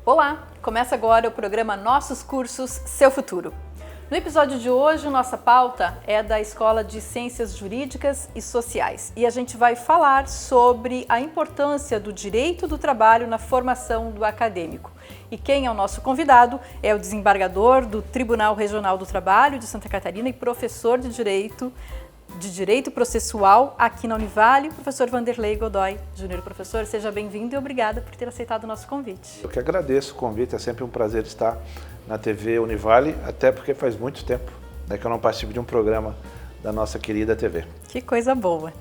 Olá! Começa agora o programa Nossos Cursos, Seu Futuro. No episódio de hoje, nossa pauta é da Escola de Ciências Jurídicas e Sociais e a gente vai falar sobre a importância do direito do trabalho na formação do acadêmico. E quem é o nosso convidado é o desembargador do Tribunal Regional do Trabalho de Santa Catarina e professor de Direito Processual aqui na Univale, professor Vanderlei Godoy Júnior. Professor, seja bem-vindo e obrigada por ter aceitado o nosso convite. Eu que agradeço o convite, é sempre um prazer estar na TV Univale, até porque faz muito tempo que eu não participo de um programa da nossa querida TV. Que coisa boa!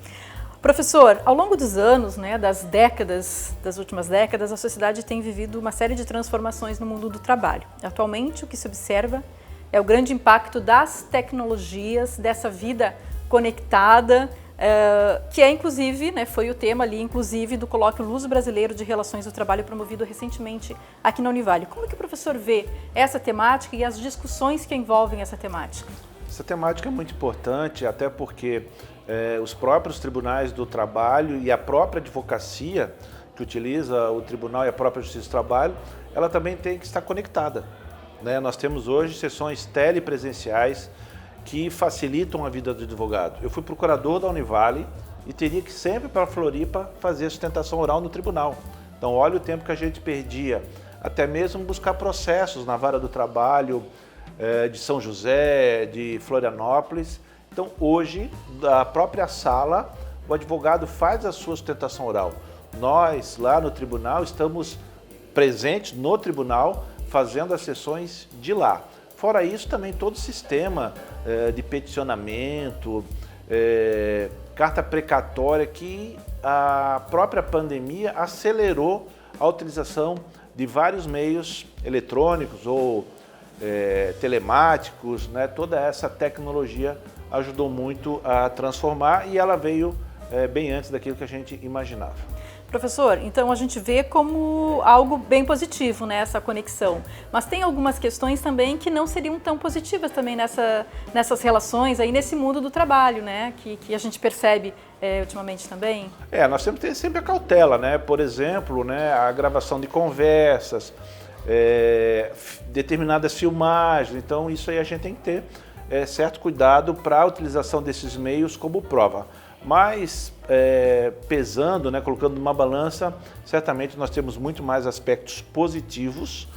Professor, ao longo dos anos, das últimas décadas, a sociedade tem vivido uma série de transformações no mundo do trabalho. Atualmente, o que se observa é o grande impacto das tecnologias, dessa vida conectada, que é inclusive, foi o tema ali, inclusive, do colóquio Luso Brasileiro de Relações do Trabalho promovido recentemente aqui na Univale. Como que o professor vê essa temática e as discussões que envolvem essa temática? Essa temática é muito importante, até porque os próprios tribunais do trabalho e a própria advocacia que utiliza o tribunal e a própria justiça do trabalho, ela também tem que estar conectada. Nós temos hoje sessões telepresenciais que facilitam a vida do advogado. Eu fui procurador da Univale e teria que sempre para Floripa fazer sustentação oral no tribunal. Então olha o tempo que a gente perdia, até mesmo buscar processos na vara do trabalho de São José, de Florianópolis. Então hoje, da própria sala, o advogado faz a sua sustentação oral. Nós, lá no tribunal, estamos presentes no tribunal, fazendo as sessões de lá. Fora isso, também todo o sistema de peticionamento, carta precatória, que a própria pandemia acelerou a utilização de vários meios eletrônicos ou telemáticos, toda essa tecnologia ajudou muito a transformar e ela veio bem antes daquilo que a gente imaginava. Professor, então a gente vê como algo bem positivo, essa conexão, mas tem algumas questões também que não seriam tão positivas também nessas relações, aí nesse mundo do trabalho, que a gente percebe ultimamente também? Nós temos que ter sempre a cautela, por exemplo, a gravação de conversas, determinadas filmagens, então isso aí a gente tem que ter certo cuidado para a utilização desses meios como prova. Mas pesando, colocando numa balança, certamente nós temos muito mais aspectos positivos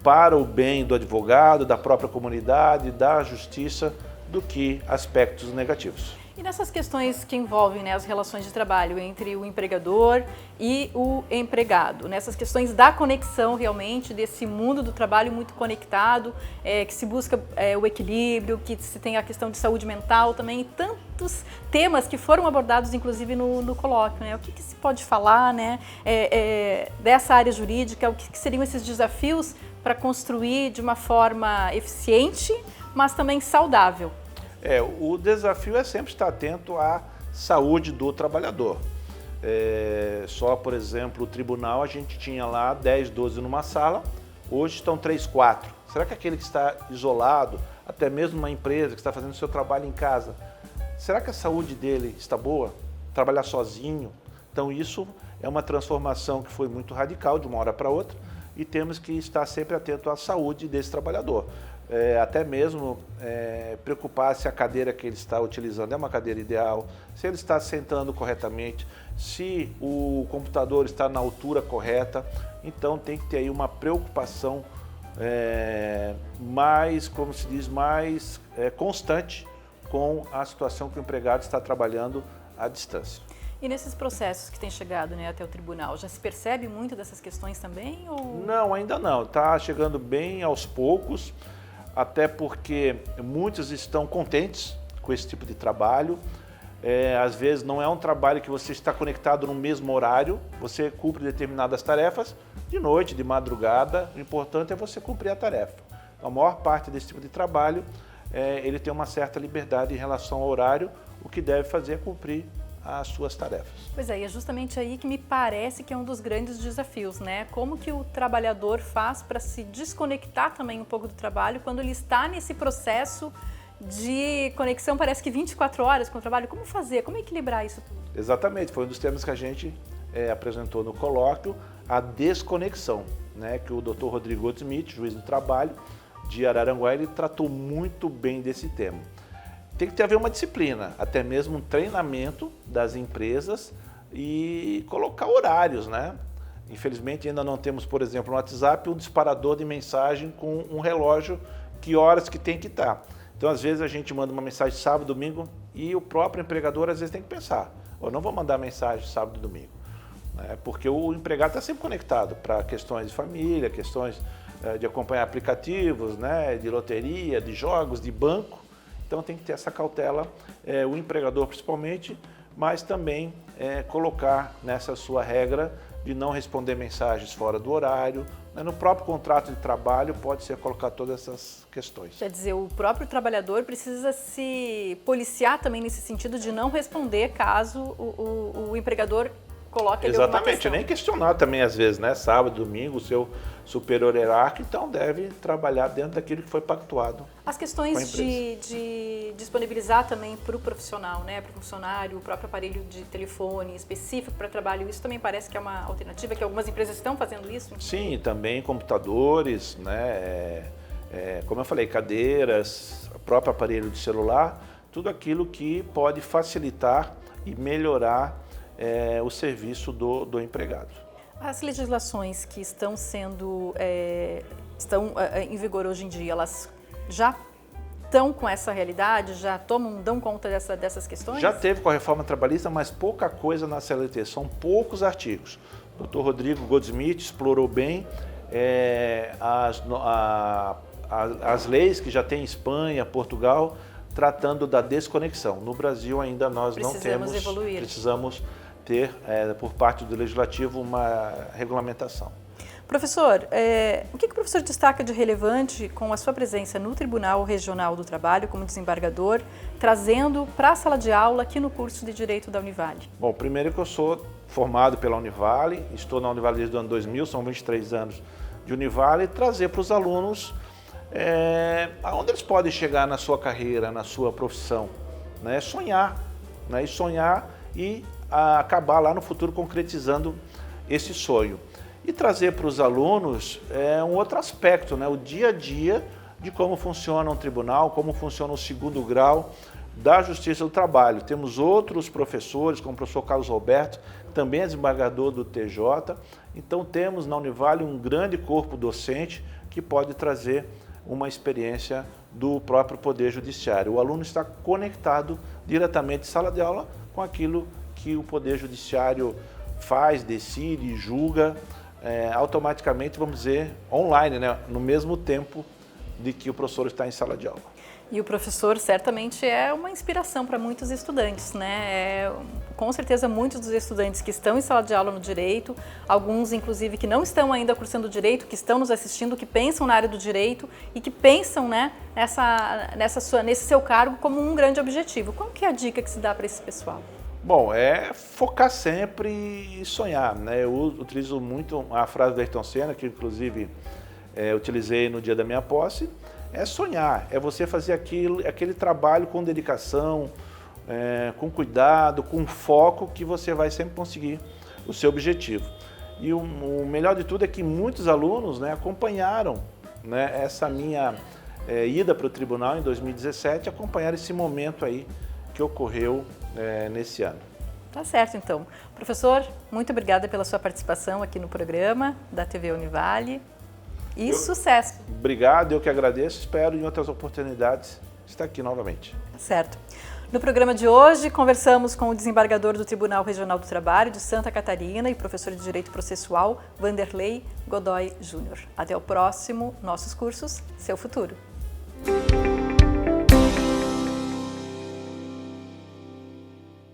para o bem do advogado, da própria comunidade, da justiça, do que aspectos negativos. E nessas questões que envolvem as relações de trabalho entre o empregador e o empregado, nessas questões da conexão realmente desse mundo do trabalho muito conectado, que se busca o equilíbrio, que se tem a questão de saúde mental também, e tantos temas que foram abordados inclusive no colóquio. O que se pode falar dessa área jurídica, o que seriam esses desafios para construir de uma forma eficiente, mas também saudável? O desafio é sempre estar atento à saúde do trabalhador. Só, por exemplo, o tribunal, a gente tinha lá 10, 12 numa sala, hoje estão 3, 4. Será que aquele que está isolado, até mesmo uma empresa que está fazendo o seu trabalho em casa, será que a saúde dele está boa? Trabalhar sozinho? Então isso é uma transformação que foi muito radical de uma hora para outra e temos que estar sempre atento à saúde desse trabalhador. Até mesmo preocupar se a cadeira que ele está utilizando é uma cadeira ideal, se ele está sentando corretamente, se o computador está na altura correta. Então tem que ter aí uma preocupação mais, como se diz, mais constante com a situação que o empregado está trabalhando à distância. E nesses processos que têm chegado até o tribunal, já se percebe muito dessas questões também? Ou... Não, ainda não. Está chegando bem aos poucos. Até porque muitos estão contentes com esse tipo de trabalho. Às vezes não é um trabalho que você está conectado no mesmo horário, você cumpre determinadas tarefas de noite, de madrugada, o importante é você cumprir a tarefa. A maior parte desse tipo de trabalho, ele tem uma certa liberdade em relação ao horário, o que deve fazer é cumprir as suas tarefas. Pois é, e é justamente aí que me parece que é um dos grandes desafios, Como que o trabalhador faz para se desconectar também um pouco do trabalho quando ele está nesse processo de conexão, parece que 24 horas com o trabalho. Como fazer? Como equilibrar isso tudo? Exatamente, foi um dos temas que a gente apresentou no colóquio, a desconexão. né, que o Dr. Rodrigo Goldsmith, juiz do trabalho de Araranguá, ele tratou muito bem desse tema. Tem que haver uma disciplina, até mesmo um treinamento das empresas e colocar horários, né? Infelizmente ainda não temos, por exemplo, no WhatsApp um disparador de mensagem com um relógio, que horas que tem que estar. Então às vezes a gente manda uma mensagem sábado, domingo e o próprio empregador às vezes tem que pensar, eu não vou mandar mensagem sábado e domingo, né? Porque o empregado está sempre conectado para questões de família, questões de acompanhar aplicativos, né, de loteria, de jogos, de banco. Então tem que ter essa cautela, o empregador principalmente, mas também colocar nessa sua regra de não responder mensagens fora do horário. No próprio contrato de trabalho pode ser colocar todas essas questões. Quer dizer, o próprio trabalhador precisa se policiar também nesse sentido de não responder caso o empregador coloque ali alguma questão. Exatamente, nem questionar também às vezes, né? Sábado, domingo, o seu superior hierárquico, então deve trabalhar dentro daquilo que foi pactuado. As questões de disponibilizar também para o profissional, né? Para o funcionário, o próprio aparelho de telefone específico para trabalho, isso também parece que é uma alternativa, que algumas empresas estão fazendo isso? Sim, também computadores, né? Como eu falei, cadeiras, o próprio aparelho de celular, tudo aquilo que pode facilitar e melhorar o serviço do empregado. As legislações que estão em vigor hoje em dia, elas já estão com essa realidade, já dão conta dessas questões? Já teve com a reforma trabalhista, mas pouca coisa na CLT, são poucos artigos. O Dr. Rodrigo Goldsmith explorou bem as leis que já tem em Espanha, Portugal, tratando da desconexão. No Brasil ainda nós não temos, evoluir. Precisamos ter, por parte do Legislativo, uma regulamentação. Professor, o que o professor destaca de relevante com a sua presença no Tribunal Regional do Trabalho como desembargador, trazendo para a sala de aula aqui no curso de Direito da Univale? Bom, primeiro que eu sou formado pela Univale, estou na Univale desde o ano 2000, são 23 anos de Univale, e trazer para os alunos aonde eles podem chegar na sua carreira, na sua profissão, né? Sonhar, né? E acabar lá no futuro concretizando esse sonho. E trazer para os alunos um outro aspecto, né? O dia a dia de como funciona um tribunal, como funciona o segundo grau da Justiça do Trabalho. Temos outros professores, como o professor Carlos Roberto, também é desembargador do TJ. Então temos na Univale um grande corpo docente que pode trazer uma experiência do próprio Poder Judiciário. O aluno está conectado diretamente em sala de aula com aquilo que o Poder Judiciário faz, decide, julga, automaticamente, vamos dizer, online, né? No mesmo tempo de que o professor está em sala de aula. E o professor certamente é uma inspiração para muitos estudantes, né? Com certeza muitos dos estudantes que estão em sala de aula no direito, alguns inclusive que não estão ainda cursando direito, que estão nos assistindo, que pensam na área do direito e que pensam, né, nesse seu cargo como um grande objetivo. Qual que é a dica que se dá para esse pessoal? Bom, focar sempre e sonhar, né? Eu utilizo muito a frase do Ayrton Senna, que inclusive utilizei no dia da minha posse. É sonhar, é você fazer aquele trabalho com dedicação, com cuidado, com foco, que você vai sempre conseguir o seu objetivo. E o melhor de tudo é que muitos alunos, né, acompanharam, né, essa minha ida para o tribunal em 2017, acompanharam esse momento aí que ocorreu nesse ano. Tá certo, então. Professor, muito obrigada pela sua participação aqui no programa da TV Univale. E sucesso! Obrigado, eu que agradeço, espero em outras oportunidades estar aqui novamente. Certo. No programa de hoje, conversamos com o desembargador do Tribunal Regional do Trabalho de Santa Catarina e professor de Direito Processual, Vanderlei Godoy Júnior. Até o próximo Nossos Cursos, Seu Futuro.